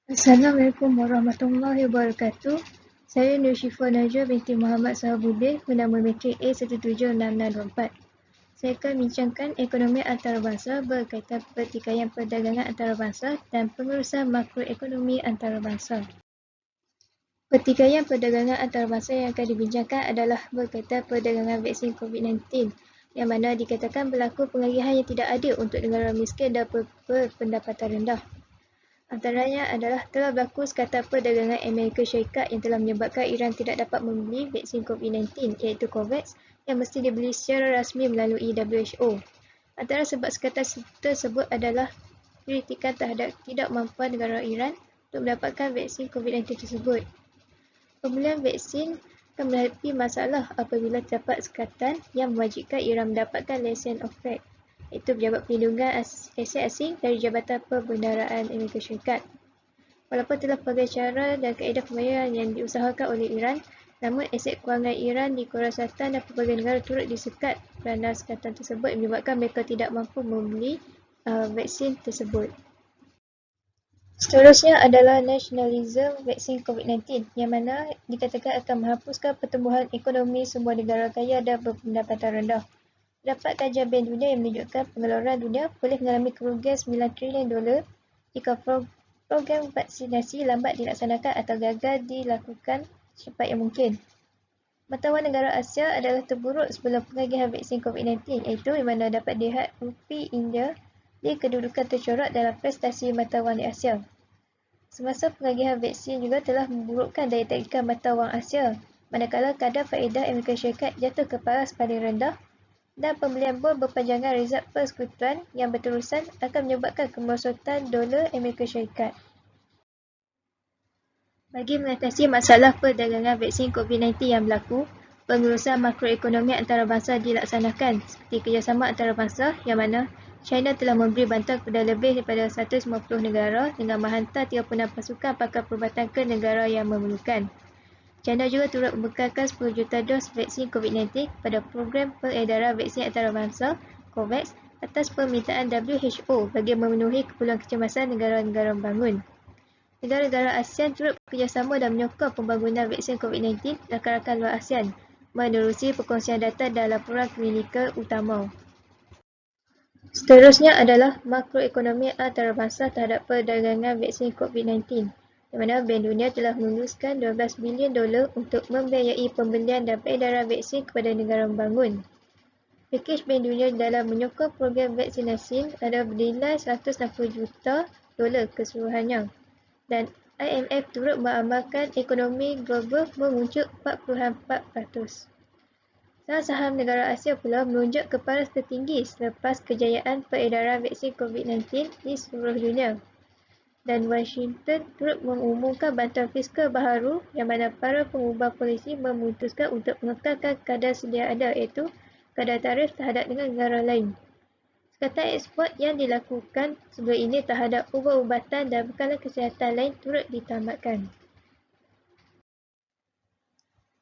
Assalamualaikum warahmatullahi wabarakatuh. Saya Nur Syifa Najwa binti Muhammad Sahabuddin, bernama matrik A176624. Saya akan bincangkan ekonomi antarabangsa berkaitan pertikaian perdagangan antarabangsa dan pengurusan makroekonomi antarabangsa. Pertikaian perdagangan antarabangsa yang akan dibincangkan adalah berkaitan perdagangan vaksin COVID-19, yang mana dikatakan berlaku pengagihan yang tidak adil untuk negara miskin dan berpendapatan rendah. Antaranya adalah telah berlaku sekatan perdagangan Amerika Syarikat yang telah menyebabkan Iran tidak dapat membeli vaksin COVID-19 iaitu COVAX yang mesti dibeli secara rasmi melalui WHO. Antara sebab sekatan tersebut adalah kritikan terhadap tidak mampuan negara Iran untuk mendapatkan vaksin COVID-19 tersebut. Pembelian vaksin akan menghadapi masalah apabila terdapat sekatan yang mewajibkan Iran mendapatkan lesen OPEC, iaitu Pejabat Perlindungan Aset Asing dari Jabatan Perbendaraan Amerika Syarikat. Walaupun telah pelbagai cara dan kaedah pembayaran yang diusahakan oleh Iran, namun aset kewangan Iran di Korea Selatan dan pelbagai negara turut disekat kerana sekatan tersebut menyebabkan mereka tidak mampu membeli vaksin tersebut. Seterusnya adalah nasionalisme vaksin COVID-19 yang mana dikatakan akan menghapuskan pertumbuhan ekonomi semua negara kaya dan berpendapatan rendah. Terdapat kajian Bank Dunia yang menunjukkan pengeluaran dunia boleh mengalami kerugian $9 trilion jika program vaksinasi lambat dilaksanakan atau gagal dilakukan secepat yang mungkin. Mata wang negara Asia adalah terburuk sebelum pengagihan vaksin COVID-19, iaitu di mana dapat dilihat Rupee India di kedudukan tercorot dalam prestasi mata wang di Asia. Semasa pengagihan vaksin juga telah memburukkan daya tarikan mata wang Asia, manakala kadar faedah Amerika Syarikat jatuh ke paras paling rendah dan pembelian bond berpanjangan Reserve Persekutuan yang berterusan akan menyebabkan kemerosotan dolar Amerika Syarikat. Bagi mengatasi masalah perdagangan vaksin COVID-19 yang berlaku, pengurusan makroekonomi antarabangsa dilaksanakan seperti kerjasama antarabangsa yang mana China telah memberi bantuan kepada lebih daripada 150 negara dengan menghantar 36 pasukan pakar perubatan ke negara yang memerlukan. China juga turut membekalkan 10 juta dos vaksin COVID-19 kepada program peredaran vaksin antarabangsa COVAX atas permintaan WHO bagi memenuhi keperluan kecemasan negara-negara membangun. Negara-negara ASEAN turut bekerjasama dan menyokong pembangunan vaksin COVID-19 rakan-rakan luar ASEAN menerusi perkongsian data dan laporan klinikal utama. Seterusnya adalah makroekonomi antarabangsa terhadap perdagangan vaksin COVID-19. Di mana Bank Dunia telah meluluskan $12 bilion untuk membiayai pembelian dan peredaran vaksin kepada negara membangun. Pakej Bank Dunia dalam menyokong program vaksinasi adalah bernilai $160 juta keseluruhannya. Dan IMF turut mengamalkan ekonomi global menguncuk 4.4%. Saham-saham negara Asia pula melonjak ke paras tertinggi selepas kejayaan peredaran vaksin COVID-19 di seluruh dunia. Dan Washington turut mengumumkan bantuan fiskal baharu yang mana para pengubah polisi memutuskan untuk mengekalkan kadar sedia ada iaitu kadar tarif terhadap dengan negara lain. Sekatan ekspor yang dilakukan sebelum ini terhadap ubat-ubatan dan bekalan kesihatan lain turut ditamatkan.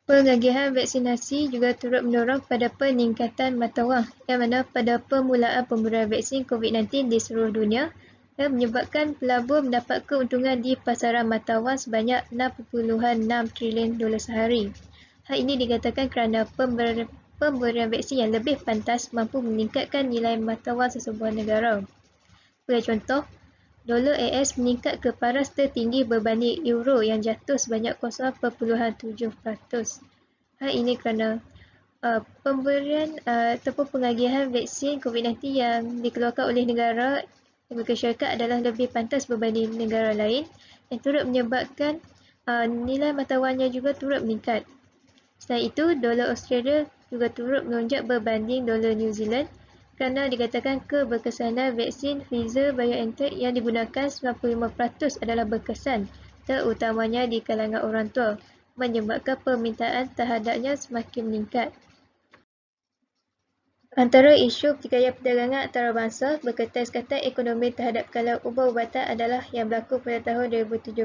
Pengagihan vaksinasi juga turut mendorong pada peningkatan mata wang yang mana pada permulaan pemberian vaksin COVID-19 di seluruh dunia dan menyebabkan pelabur mendapat keuntungan di pasaran mata wang sebanyak $6.6 trilion sehari. Hal ini dikatakan kerana pemberian vaksin yang lebih pantas mampu meningkatkan nilai mata wang sesebuah negara. Sebagai contoh, dolar AS meningkat ke paras tertinggi berbanding euro yang jatuh sebanyak 0.7%. Hal ini kerana pemberian ataupun pengagihan vaksin COVID-19 yang dikeluarkan oleh negara Amerika Syarikat adalah lebih pantas berbanding negara lain yang turut menyebabkan nilai mata wangnya juga turut meningkat. Selain itu, dolar Australia juga turut melonjak berbanding dolar New Zealand kerana dikatakan keberkesanan vaksin Pfizer-BioNTech yang digunakan 95% adalah berkesan, terutamanya di kalangan orang tua, menyebabkan permintaan terhadapnya semakin meningkat. Antara isu pertikaian perdagangan antarabangsa berkaitan sekatan ekonomi terhadap kalau ubat-ubatan adalah yang berlaku pada tahun 2017,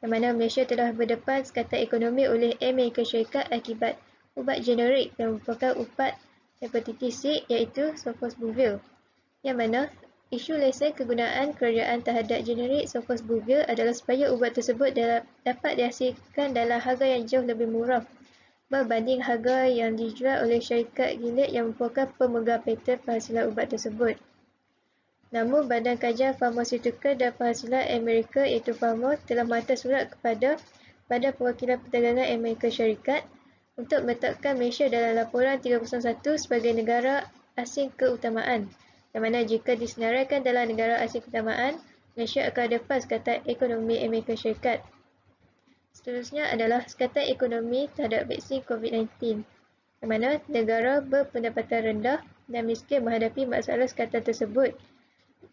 yang mana Malaysia telah berdepan sekatan ekonomi oleh Amerika Syarikat akibat ubat generik yang merupakan ubat hepatitis C iaitu Sofosbuvir, yang mana Isu lesen kegunaan kerajaan terhadap generik Sofosbuvir adalah supaya ubat tersebut dapat dihasilkan dalam harga yang jauh lebih murah berbanding harga yang dijual oleh syarikat Gilead yang merupakan pemegang paten penghasilan ubat tersebut. Namun, Badan Kajian Farmaseutika dan Penghasilan Amerika iaitu PHAMA telah menghantar surat kepada Badan Perwakilan Perdagangan Amerika Syarikat untuk meletakkan Malaysia dalam laporan 301 sebagai negara asing keutamaan, yang mana jika disenaraikan dalam negara asing keutamaan, Malaysia akan ada sekatan ekonomi Amerika Syarikat. Seterusnya adalah sekatan ekonomi terhadap vaksin COVID-19, yang mana negara berpendapatan rendah dan miskin menghadapi masalah sekatan tersebut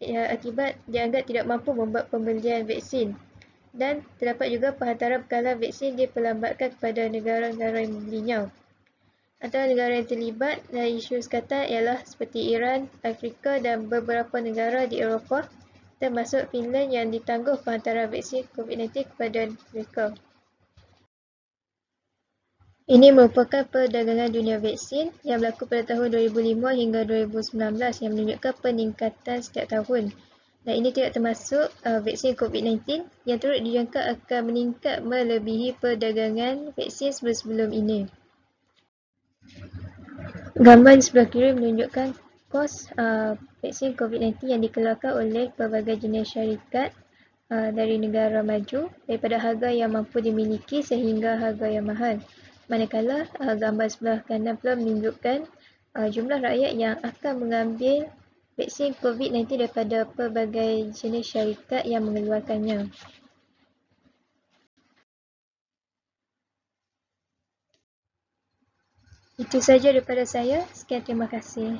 akibat dianggap tidak mampu membuat pembelian vaksin, dan terdapat juga penghantaran bekalan vaksin diperlambatkan kepada negara-negara yang membelinya. Antara negara yang terlibat dalam isu sekatan ialah seperti Iran, Afrika dan beberapa negara di Eropah, termasuk Finland yang ditangguh penghantaran vaksin COVID-19 kepada mereka. Ini merupakan perdagangan dunia vaksin yang berlaku pada tahun 2005 hingga 2019 yang menunjukkan peningkatan setiap tahun. Dan ini tidak termasuk vaksin COVID-19 yang turut dijangka akan meningkat melebihi perdagangan vaksin sebelum ini. Gambar di sebelah kiri menunjukkan kos vaksin COVID-19 yang dikeluarkan oleh pelbagai jenis syarikat dari negara maju daripada harga yang mampu dimiliki sehingga harga yang mahal. Manakala gambar sebelah kanan pula menunjukkan jumlah rakyat yang akan mengambil vaksin COVID-19 daripada pelbagai jenis syarikat yang mengeluarkannya. Itu saja daripada saya. Sekian, terima kasih.